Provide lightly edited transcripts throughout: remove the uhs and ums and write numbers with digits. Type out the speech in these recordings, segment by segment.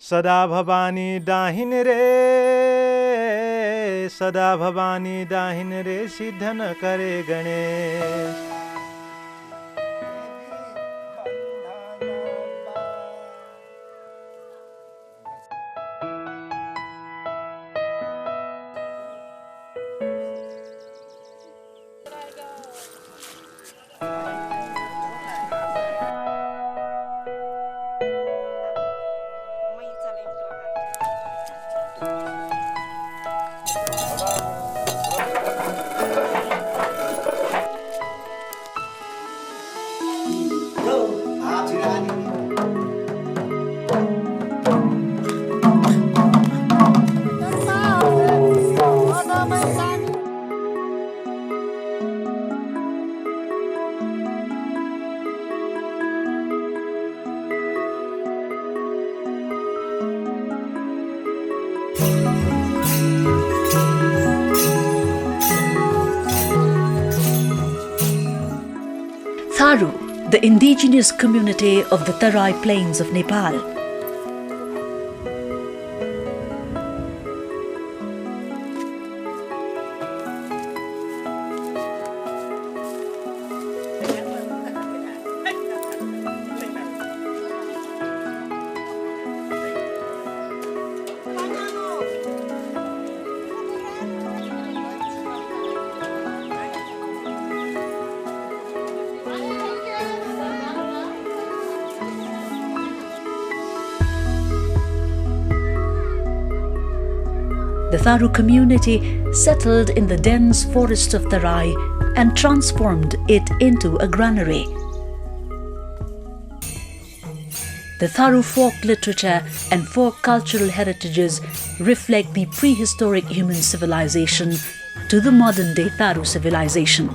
सदा भवानी दाहिन रे, सदा भवानी दाहिन रे, सिद्ध न करे Ganesh. Tharu, the indigenous community of the Tarai plains of Nepal. The Tharu community settled in the dense forest of Tarai and transformed it into a granary. The Tharu folk literature and folk cultural heritages reflect the prehistoric human civilization to the modern-day Tharu civilization.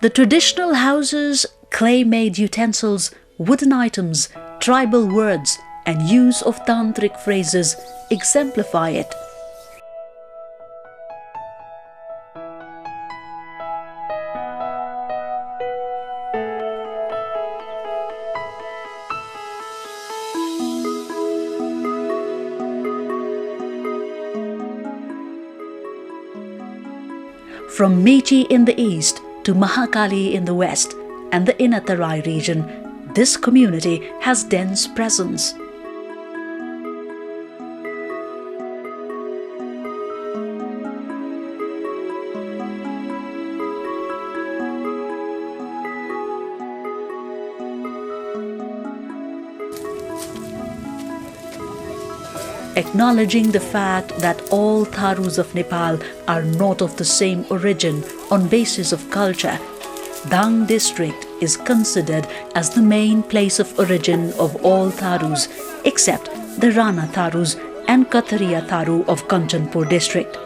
The traditional houses, clay-made utensils, wooden items, tribal words and use of tantric phrases exemplify it. From Mechi in the east to Mahakali in the west and the inner Tarai region, this community has dense presence. Acknowledging the fact that all Tharus of Nepal are not of the same origin on basis of culture, Dang district is considered as the main place of origin of all Tharus except the Rana Tharus and Katharia Tharu of Kanchanpur district.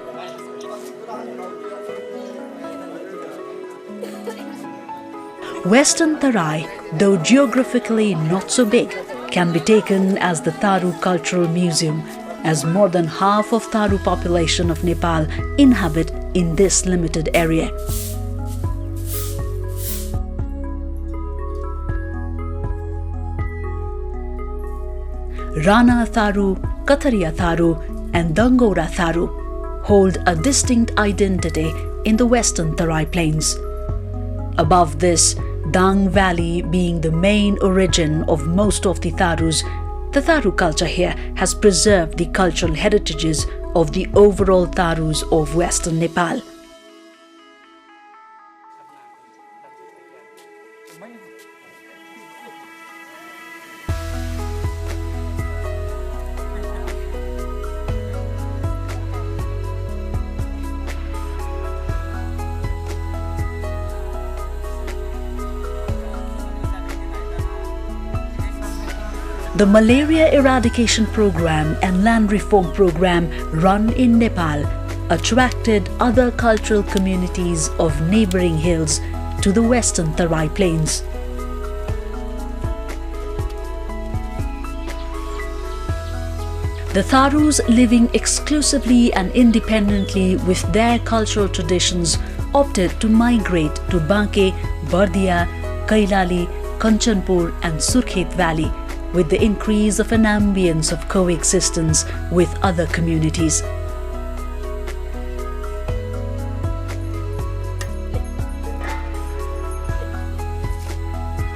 Western Terai, though geographically not so big, can be taken as the Tharu Cultural Museum, as more than half of Tharu population of Nepal inhabit in this limited area. Rana Tharu, Katharia Tharu and Dangora Tharu hold a distinct identity in the Western Terai plains. Above this, Dang Valley being the main origin of most of the Tharus, the Tharu culture here has preserved the cultural heritages of the overall Tharus of Western Nepal. The malaria eradication program and land reform program run in Nepal attracted other cultural communities of neighboring hills to the Western Terai plains. The Tharus, living exclusively and independently with their cultural traditions, opted to migrate to Banke, Bardia, Kailali, Kanchanpur and Surkhet Valley with the increase of an ambience of coexistence with other communities.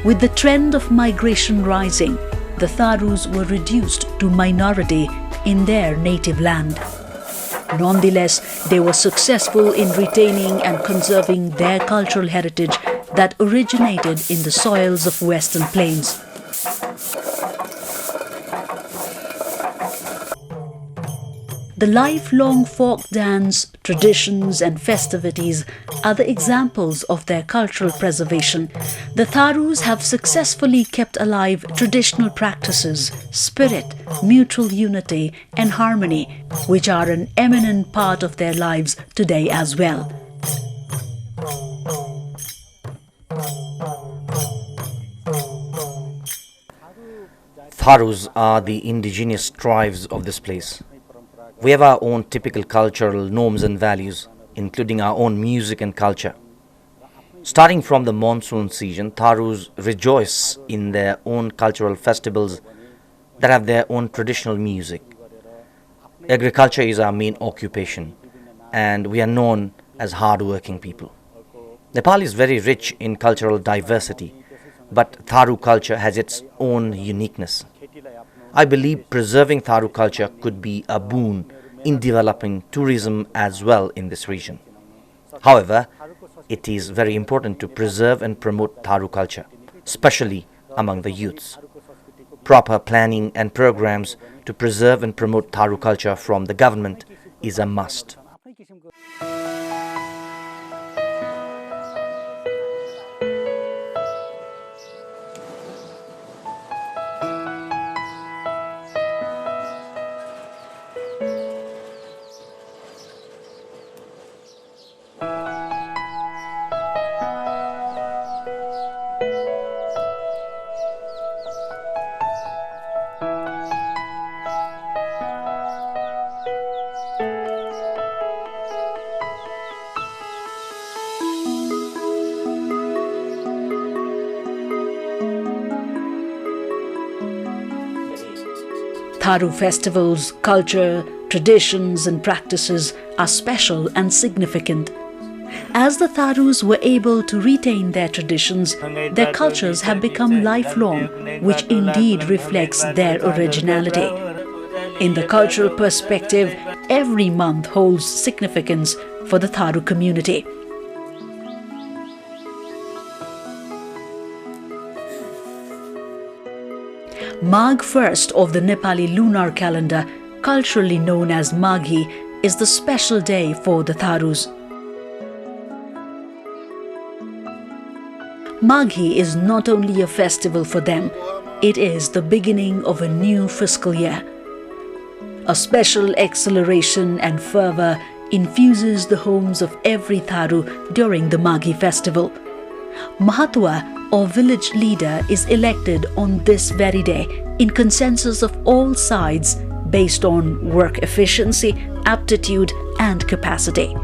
With the trend of migration rising, the Tharus were reduced to minority in their native land. Nonetheless, they were successful in retaining and conserving their cultural heritage that originated in the soils of Western Plains. The lifelong folk dance, traditions and festivities are the examples of their cultural preservation. The Tharus have successfully kept alive traditional practices, spirit, mutual unity and harmony, which are an eminent part of their lives today as well. Tharus are the indigenous tribes of this place. We have our own typical cultural norms and values, including our own music and culture. Starting from the monsoon season, Tharus rejoice in their own cultural festivals that have their own traditional music. Agriculture is our main occupation, and we are known as hard-working people. Nepal is very rich in cultural diversity, but Tharu culture has its own uniqueness. I believe preserving Tharu culture could be a boon in developing tourism as well in this region. However, it is very important to preserve and promote Tharu culture, especially among the youths. Proper planning and programs to preserve and promote Tharu culture from the government is a must. Tharu festivals, culture, traditions and practices are special and significant. As the Tharus were able to retain their traditions, their cultures have become lifelong, which indeed reflects their originality. In the cultural perspective, every month holds significance for the Tharu community. Magh 1st of the Nepali lunar calendar, culturally known as Maghi, is the special day for the Tharus. Maghi is not only a festival for them, it is the beginning of a new fiscal year. A special exhilaration and fervour infuses the homes of every Tharu during the Maghi festival. Mahatwa, or village leader, is elected on this very day in consensus of all sides based on work efficiency, aptitude and capacity.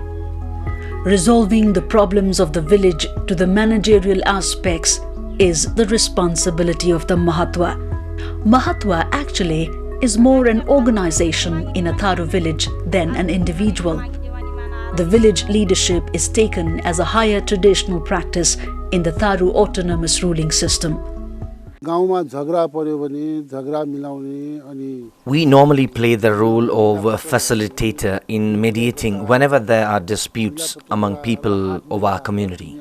Resolving the problems of the village to the managerial aspects is the responsibility of the Mahatwa. Mahatwa actually is more an organization in a Tharu village than an individual. The village leadership is taken as a higher traditional practice in the Tharu autonomous ruling system. We normally play the role of a facilitator in mediating whenever there are disputes among people of our community.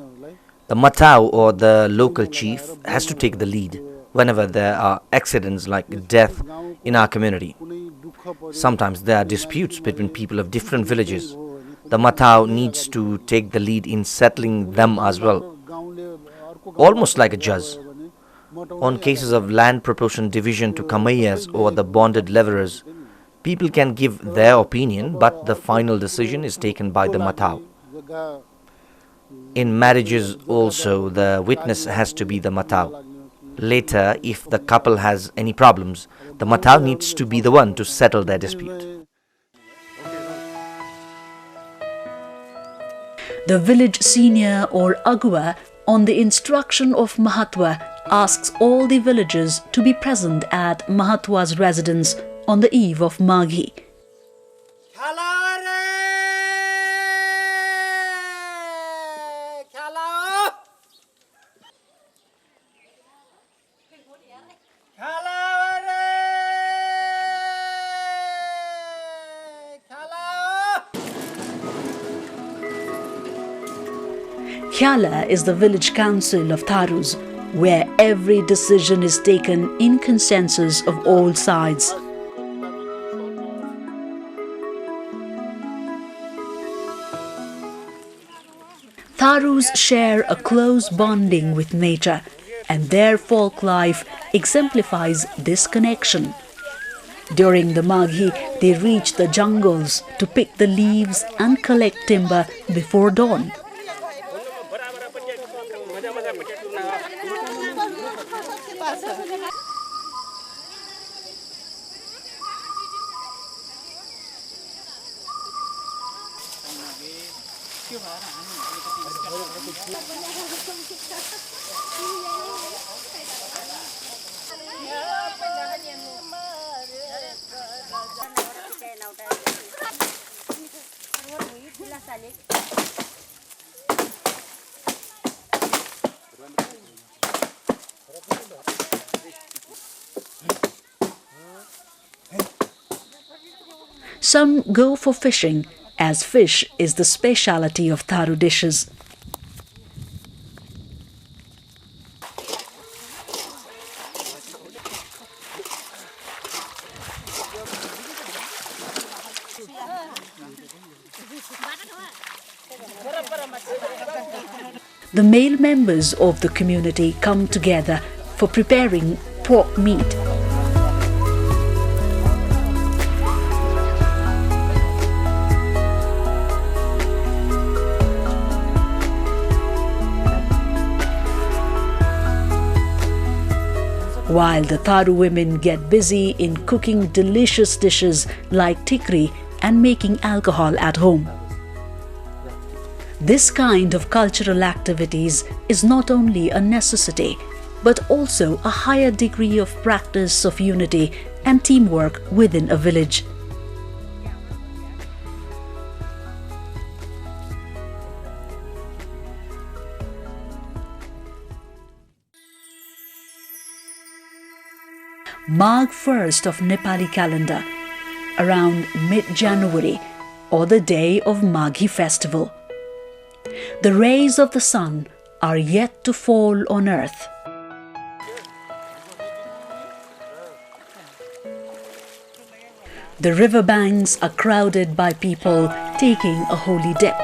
The Matau or the local chief has to take the lead whenever there are accidents like death in our community. Sometimes there are disputes between people of different villages. The Matau needs to take the lead in settling them as well, almost like a judge. On cases of land proportion division to kamayas or the bonded leverers, people can give their opinion, but the final decision is taken by the matau. In marriages also, the witness has to be the matau. Later, if the couple has any problems, the matau needs to be the one to settle their dispute. The village senior or agua, on the instruction of Mahatwa, asks all the villagers to be present at Mahatwa's residence on the eve of Maghi. Khyala is the village council of Tharus, where every decision is taken in consensus of all sides. Tharus share a close bonding with nature, and their folk life exemplifies this connection. During the Maghi, they reach the jungles to pick the leaves and collect timber before dawn. Some go for fishing, as fish is the speciality of Tharu dishes. The male members of the community come together for preparing pork meat. While the Tharu women get busy in cooking delicious dishes like tikri and making alcohol at home. This kind of cultural activities is not only a necessity, but also a higher degree of practice of unity and teamwork within a village. Magh 1st of Nepali calendar, around mid-January, or the day of Maghi festival. The rays of the sun are yet to fall on earth. The riverbanks are crowded by people taking a holy dip.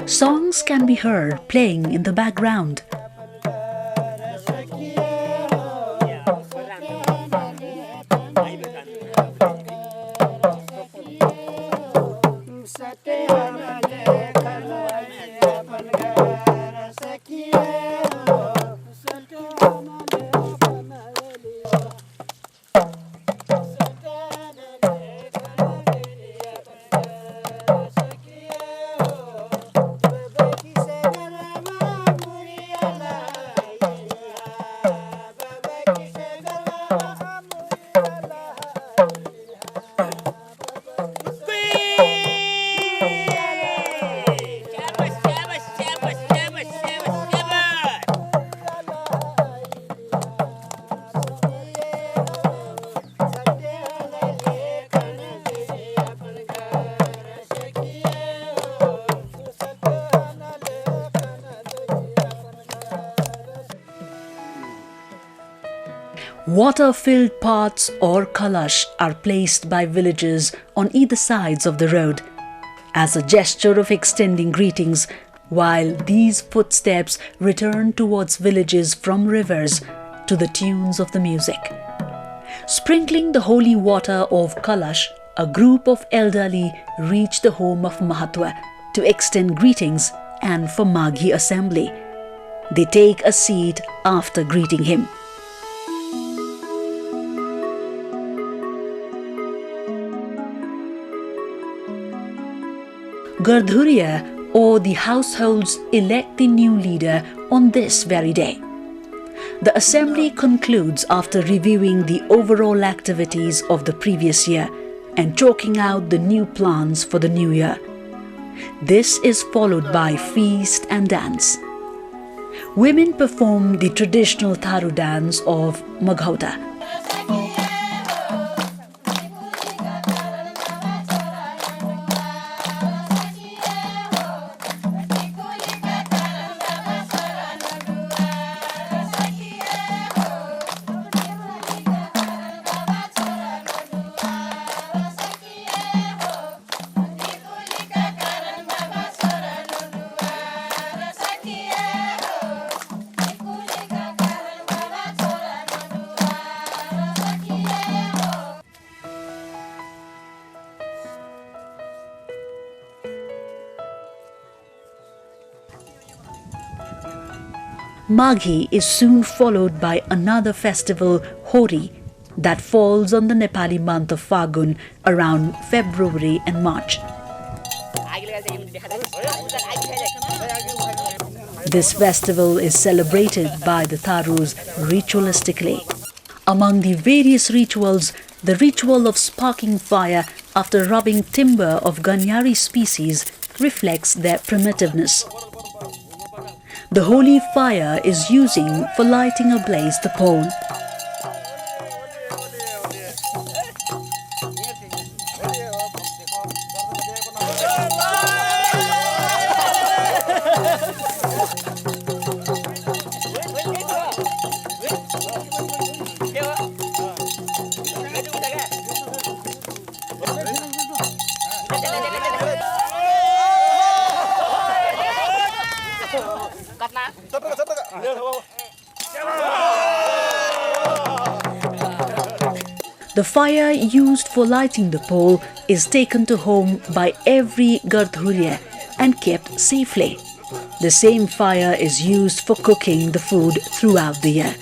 Songs can be heard playing in the background. Water-filled pots or kalash are placed by villagers on either sides of the road as a gesture of extending greetings, while these footsteps return towards villages from rivers to the tunes of the music. Sprinkling the holy water of kalash, a group of elderly reach the home of Mahatwa to extend greetings and for Maghi assembly. They take a seat after greeting him. Gardhuria, or the households, elect the new leader on this very day. The assembly concludes after reviewing the overall activities of the previous year and chalking out the new plans for the new year. This is followed by feast and dance. Women perform the traditional Tharu dance of Maghauta. Maghi is soon followed by another festival, Hori, that falls on the Nepali month of Fagun around February and March. This festival is celebrated by the Tharus ritualistically. Among the various rituals, the ritual of sparking fire after rubbing timber of Ganyari species reflects their primitiveness. The holy fire is using for lighting ablaze the pole. The fire used for lighting the pole is taken to home by every Gardhuria and kept safely. The same fire is used for cooking the food throughout the year.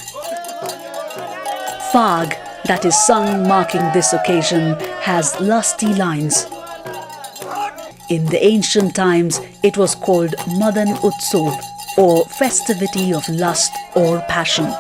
Fag, that is sung marking this occasion, has lusty lines. In the ancient times, it was called Madan Utsov, or festivity of lust or passion.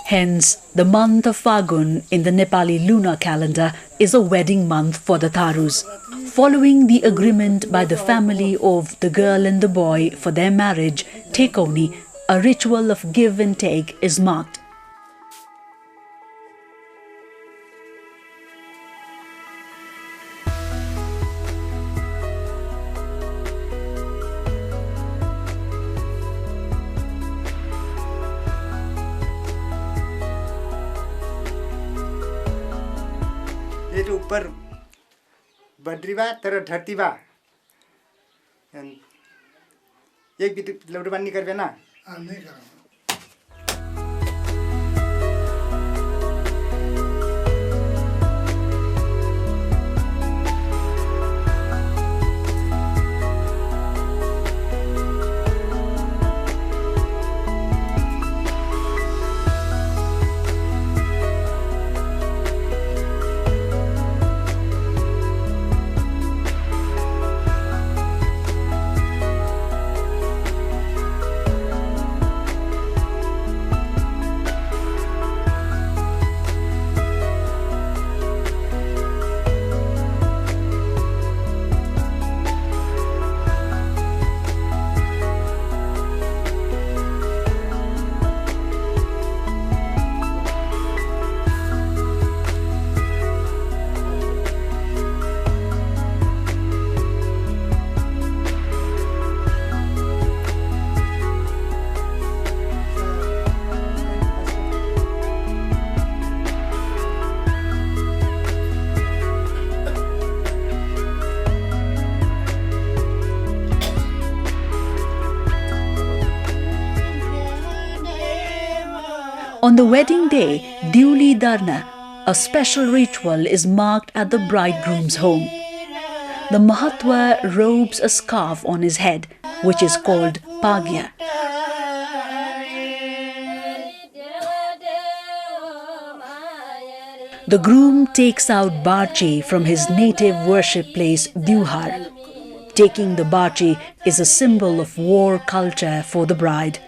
Hence, the month of Fagun in the Nepali lunar calendar is a wedding month for the Tharus. Following the agreement by the family of the girl and the boy for their marriage, Tekoni, a ritual of give and take, is marked. ऊपर बद्रीबा तर धरतीबा एक भी लौटबान नहीं कर ना नहीं कर On the wedding day, Diuli Darna, a special ritual is marked at the bridegroom's home. The Mahatwa robes a scarf on his head, which is called Pagya. The groom takes out Barchi from his native worship place Duhar. Taking the Barchi is a symbol of war culture for the bride.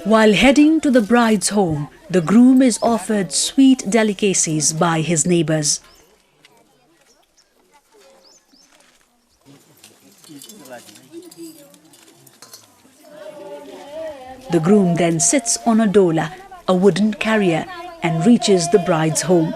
While heading to the bride's home, the groom is offered sweet delicacies by his neighbors. The groom then sits on a dola, a wooden carrier, and reaches the bride's home.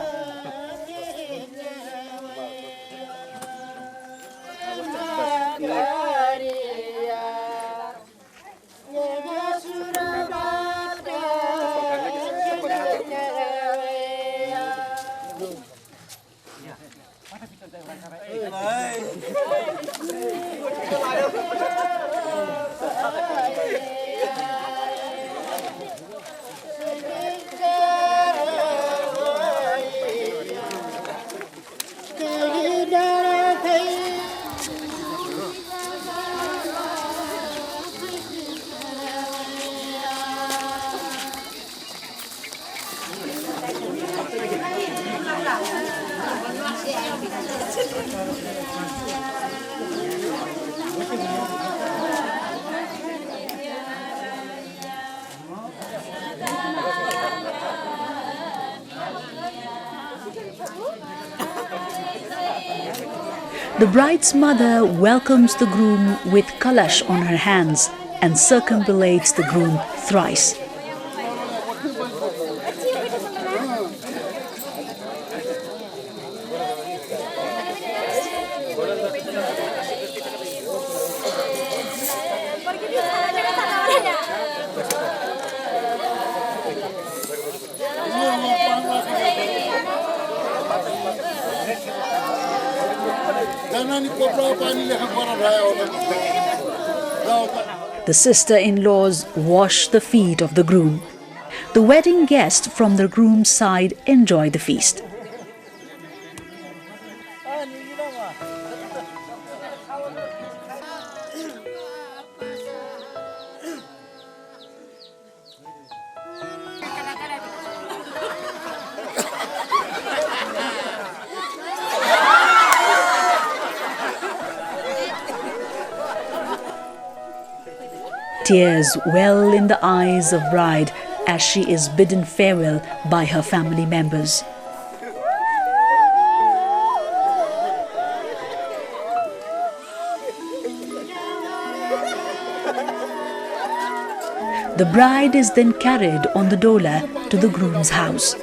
The bride's mother welcomes the groom with kalash on her hands and circumambulates the groom thrice. The sister-in-laws wash the feet of the groom. The wedding guests from the groom's side enjoy the feast. Tears well in the eyes of bride as she is bidden farewell by her family members. The bride is then carried on the dola to the groom's house.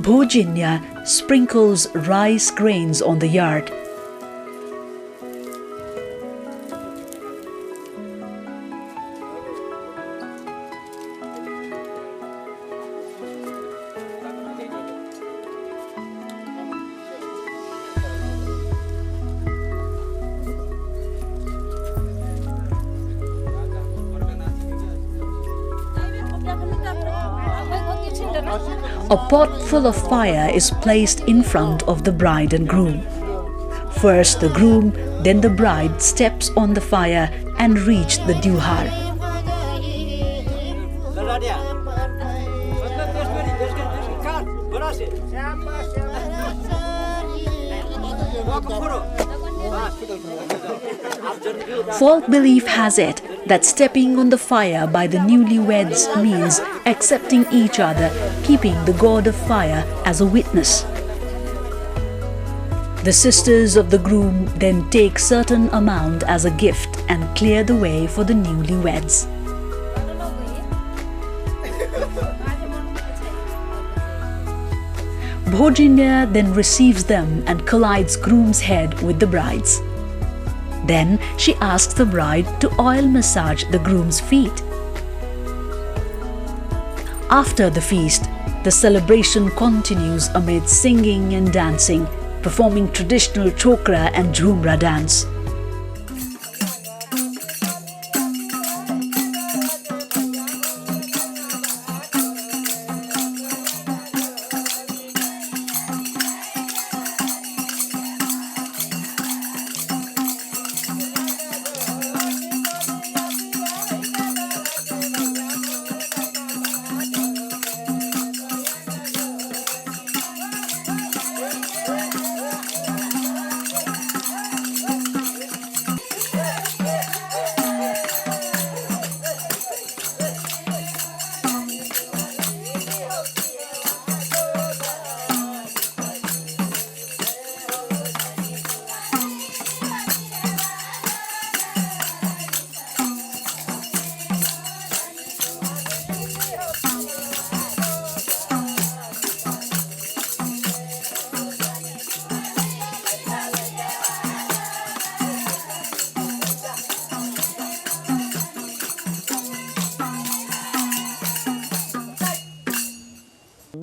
Bhojinya sprinkles rice grains on the yard. A pot full of fire is placed in front of the bride and groom. First the groom, then the bride steps on the fire and reach the duhar. Folk belief has it that stepping on the fire by the newlyweds means accepting each other, keeping the god of fire as a witness. The sisters of the groom then take certain amount as a gift and clear the way for the newlyweds. Bhojinya then receives them and collides groom's head with the bride's. Then she asks the bride to oil massage the groom's feet. After the feast, the celebration continues amid singing and dancing, performing traditional chokra and jhumra dance.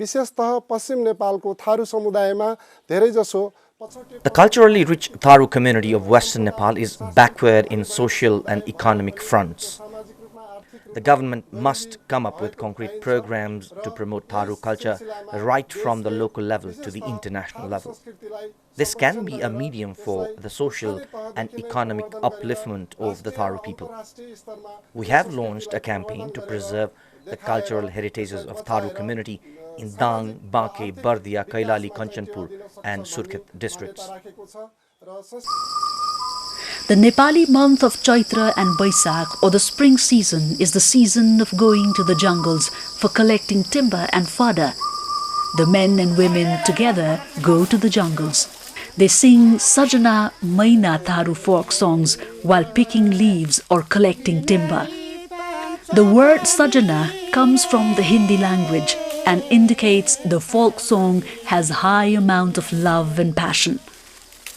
विशेषतः पश्चिम नेपालको थारू समुदायमा धेरैजसो The culturally rich Tharu community of Western Nepal is backward in social and economic fronts. The government must come up with concrete programs to promote Tharu culture right from the local level to the international level. This can be a medium for the social and economic upliftment of the Tharu people. We have launched a campaign to preserve the cultural heritages of Tharu community in Dang, Banke, Bardia, Kailali, Kanchanpur and Surkhet districts. The Nepali month of Chaitra and Baisakh, or the spring season, is the season of going to the jungles for collecting timber and fodder. The men and women together go to the jungles. They sing Sajana Maina Tharu folk songs while picking leaves or collecting timber. The word Sajana comes from the Hindi language and indicates the folk song has high amount of love and passion,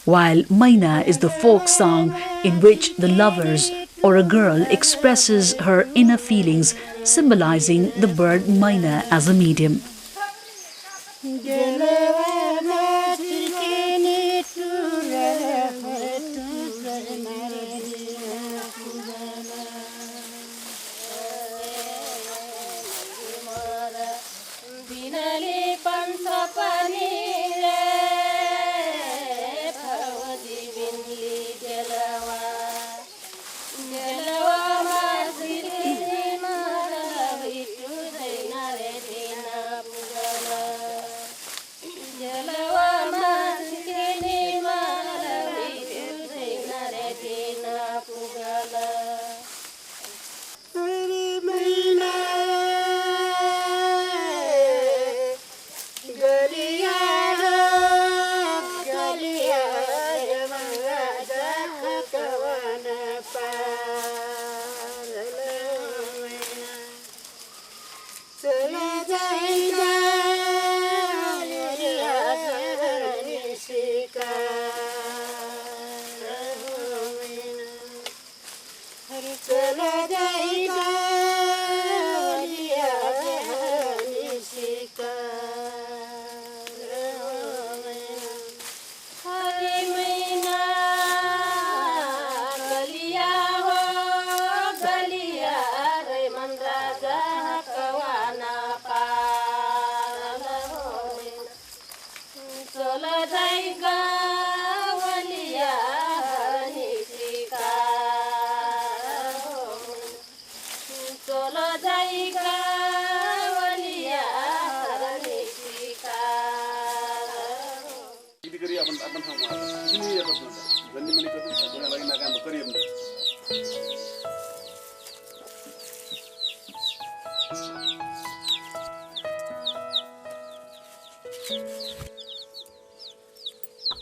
while Maina is the folk song in which the lovers or a girl expresses her inner feelings, symbolizing the bird Maina as a medium.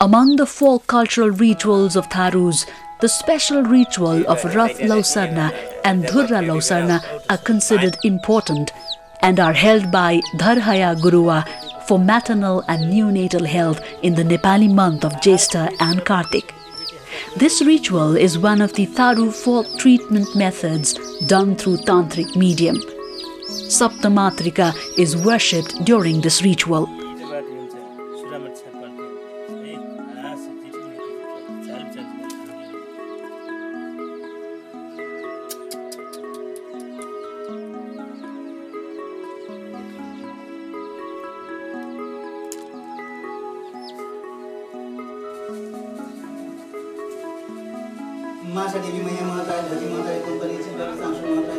Among the folk cultural rituals of Tharus, the special ritual of Rath Lausarna and Dhurra Lausarna are considered important and are held by Dharhaya Gurua for maternal and neonatal health in the Nepali month of Jyeshtha and Kartik. This ritual is one of the Tharu folk treatment methods done through tantric medium. Saptamatrika is worshipped during this ritual.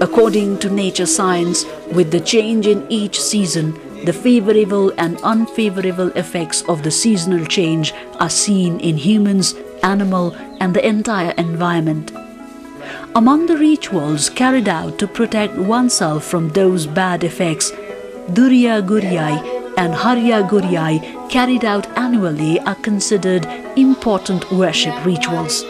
According to nature science, with the change in each season, the favorable and unfavorable effects of the seasonal change are seen in humans, animal, and the entire environment. Among the rituals carried out to protect oneself from those bad effects, Durya Guryai and Harya Guryai carried out annually are considered important worship rituals.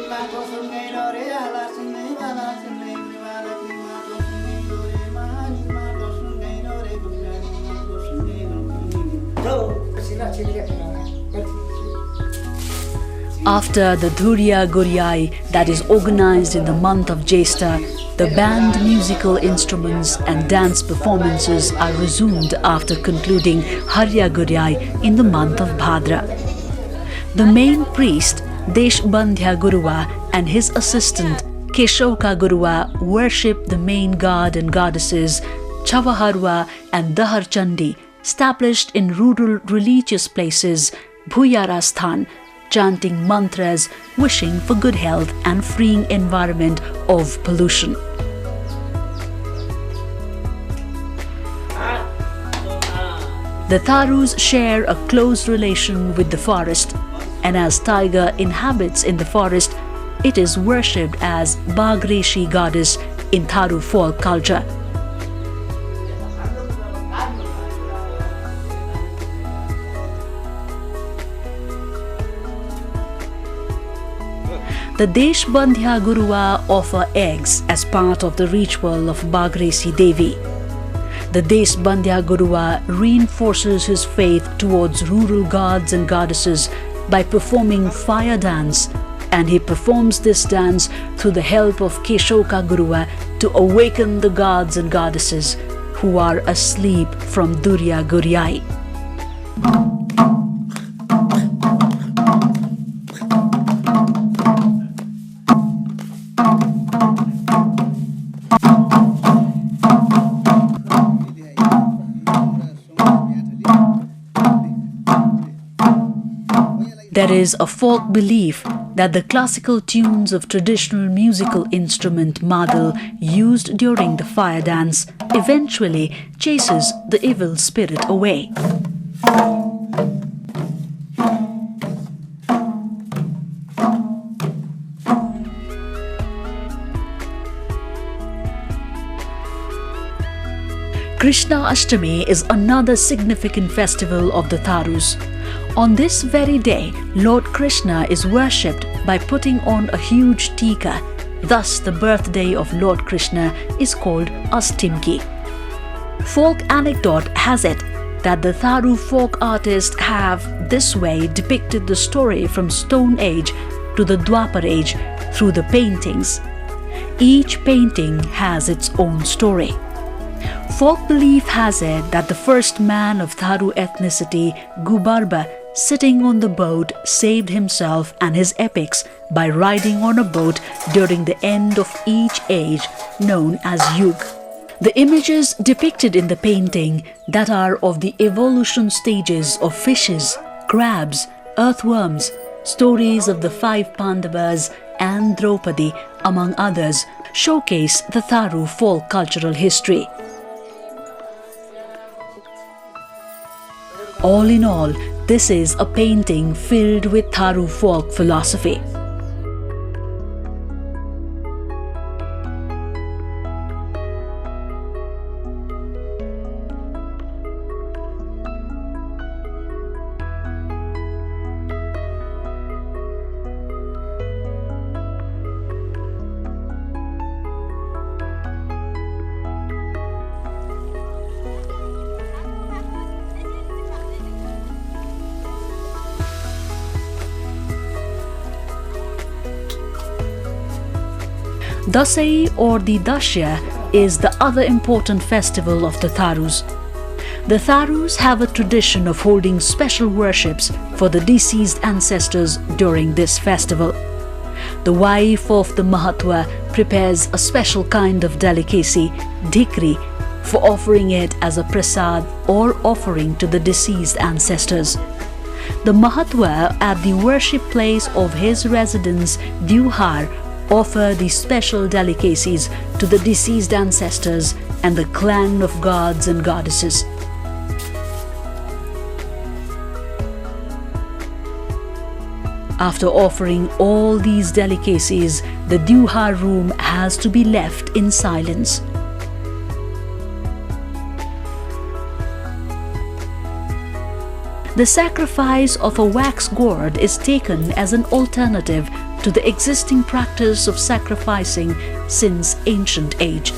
After the Dhurya Guryai that is organized in the month of Jyeshtha, the band, musical instruments and dance performances are resumed after concluding Harya Guryai in the month of Bhadra. The main priest, Deshbandhya Gurua, and his assistant, Keshoka Gurua, worship the main god and goddesses, Chavaharwa and Dahar Chandi, established in rural religious places, Bhuyarasthan, chanting mantras, wishing for good health and freeing environment of pollution. The Tharus share a close relation with the forest, and as tiger inhabits in the forest, it is worshipped as Bagreshi goddess in Tharu folk culture. The Deshbandhya Gurua offer eggs as part of the ritual of Bagresi Devi. The Deshbandhya Gurua reinforces his faith towards rural gods and goddesses by performing fire dance, and he performs this dance through the help of Keshoka Gurua to awaken the gods and goddesses who are asleep from Durya Guryai. There is a folk belief that the classical tunes of traditional musical instrument madal used during the fire dance eventually chases the evil spirit away. Krishna Ashtami is another significant festival of the Tharus. On this very day, Lord Krishna is worshipped by putting on a huge tika. Thus, the birthday of Lord Krishna is called Astimki. Folk anecdote has it that the Tharu folk artists have this way depicted the story from Stone Age to the Dwapar Age through the paintings. Each painting has its own story. Folk belief has it that the first man of Tharu ethnicity, Gubarba, sitting on the boat, saved himself and his epics by riding on a boat during the end of each age, known as Yug. The images depicted in the painting that are of the evolution stages of fishes, crabs, earthworms, stories of the 5 Pandavas and Draupadi, among others, showcase the Tharu folk cultural history. All in all, this is a painting filled with Tharu folk philosophy. Dasai or the Dasya is the other important festival of the Tharus. The Tharus have a tradition of holding special worships for the deceased ancestors during this festival. The wife of the Mahatwa prepares a special kind of delicacy, dhikri, for offering it as a prasad or offering to the deceased ancestors. The Mahatwa at the worship place of his residence, Dewhar, offer these special delicacies to the deceased ancestors and the clan of gods and goddesses. After offering all these delicacies, the Dewhar room has to be left in silence. The sacrifice of a wax gourd is taken as an alternative to the existing practice of sacrificing since ancient age.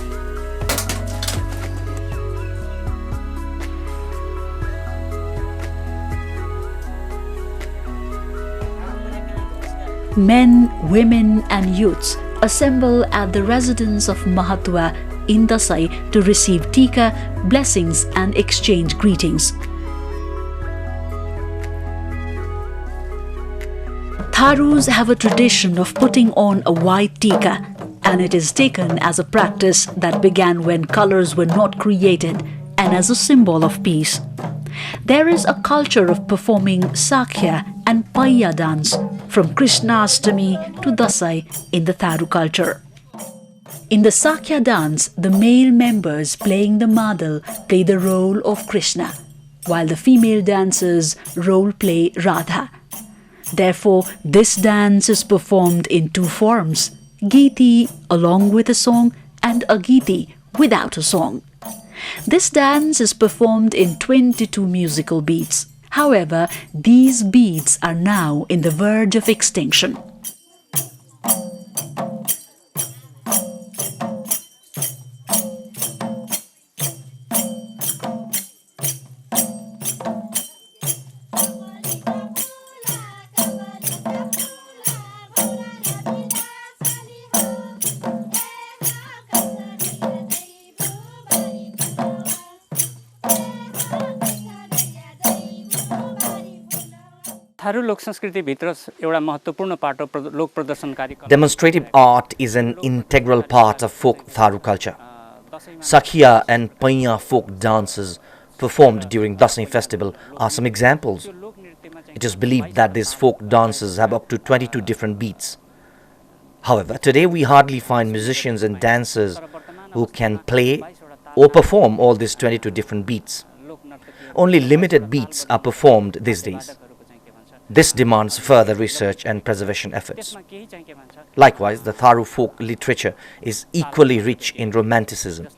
Men, women and youths assemble at the residence of Mahatwa in Dasai to receive tika, blessings and exchange greetings. Tharus have a tradition of putting on a white tika, and it is taken as a practice that began when colors were not created and as a symbol of peace. There is a culture of performing Sakhya and Paya dance from Krishnastami to Dasai in the Tharu culture. In the Sakhya dance, the male members playing the madal play the role of Krishna, while the female dancers role play Radha. Therefore, this dance is performed in 2 forms, Giti along with a song and Agiti without a song. This dance is performed in 22 musical beats. However, these beats are now in the verge of extinction. Demonstrative art is an integral part of folk Tharu culture. Sakhya and Paiya folk dances performed during Dasai festival are some examples. It is believed that these folk dances have up to 22 different beats. However, today we hardly find musicians and dancers who can play or perform all these 22 different beats. Only limited beats are performed these days. This demands further research and preservation efforts. Likewise, the Tharu folk literature is equally rich in romanticism.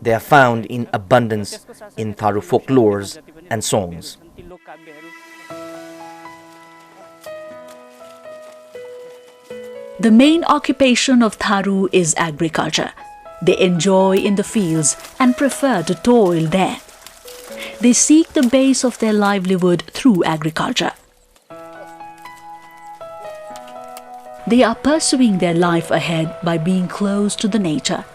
They are found in abundance in Tharu folklores and songs. The main occupation of Tharu is agriculture. They enjoy in the fields and prefer to toil there. They seek the base of their livelihood through agriculture. They are pursuing their life ahead by being close to the nature.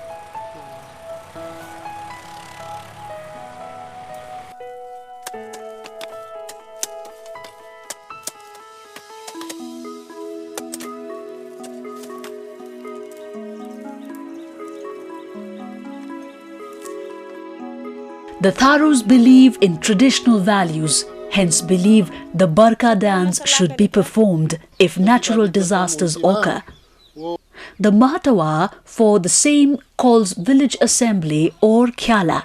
The Tharus believe in traditional values, hence believe the Barka dance should be performed if natural disasters occur. The Mahatawa for the same calls village assembly or Khyala.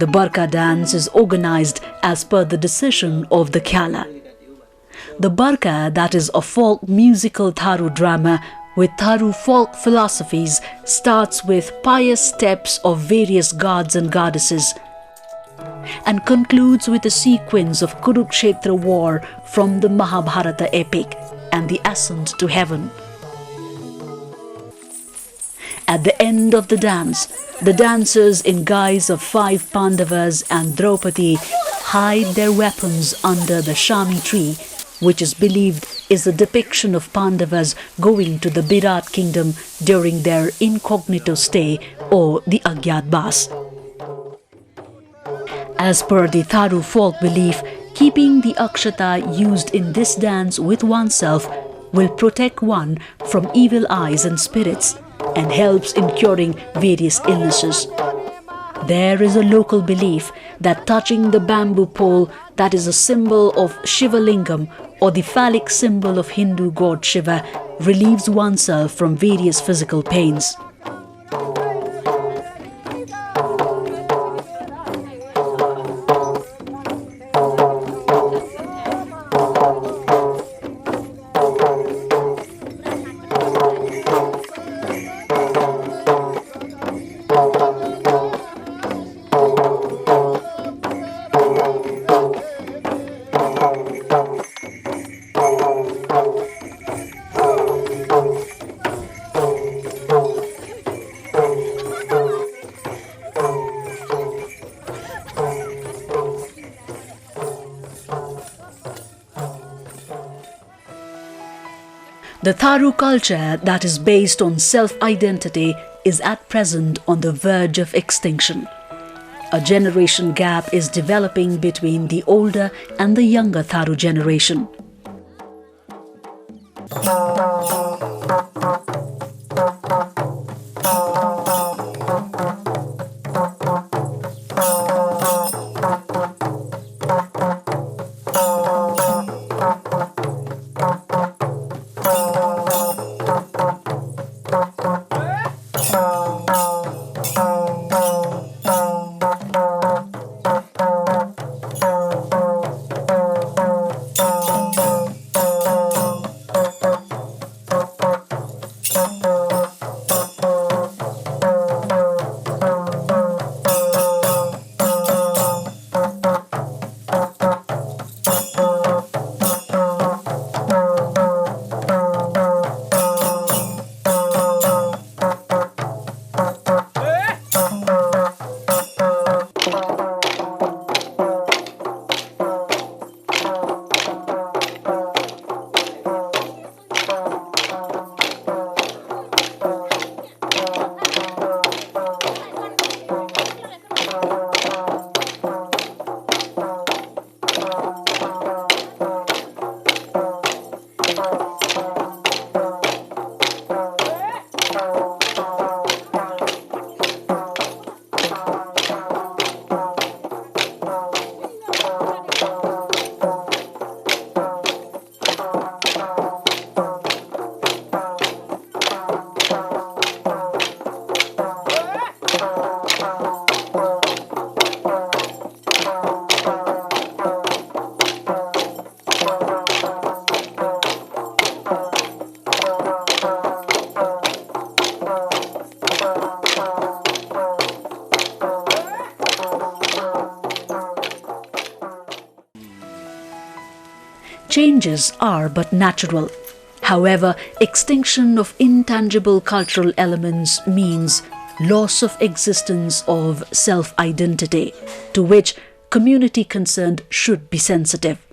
The Barka dance is organized as per the decision of the Khyala. The Barka, that is a folk musical Tharu drama with Tharu folk philosophies, starts with pious steps of various gods and goddesses and concludes with a sequence of Kurukshetra war from the Mahabharata epic and the ascent to heaven. At the end of the dance, the dancers in guise of 5 Pandavas and Draupadi hide their weapons under the Shami tree, which is believed is a depiction of Pandavas going to the Virat kingdom during their incognito stay or the Agyatbas. As per the Tharu folk belief, keeping the akshata used in this dance with oneself will protect one from evil eyes and spirits and helps in curing various illnesses. There is a local belief that touching the bamboo pole that is a symbol of Shiva Lingam or the phallic symbol of Hindu god Shiva relieves oneself from various physical pains. The Tharu culture that is based on self-identity is at present on the verge of extinction. A generation gap is developing between the older and the younger Tharu generation. Changes are but natural. However, extinction of intangible cultural elements means loss of existence of self-identity, to which community concerned should be sensitive.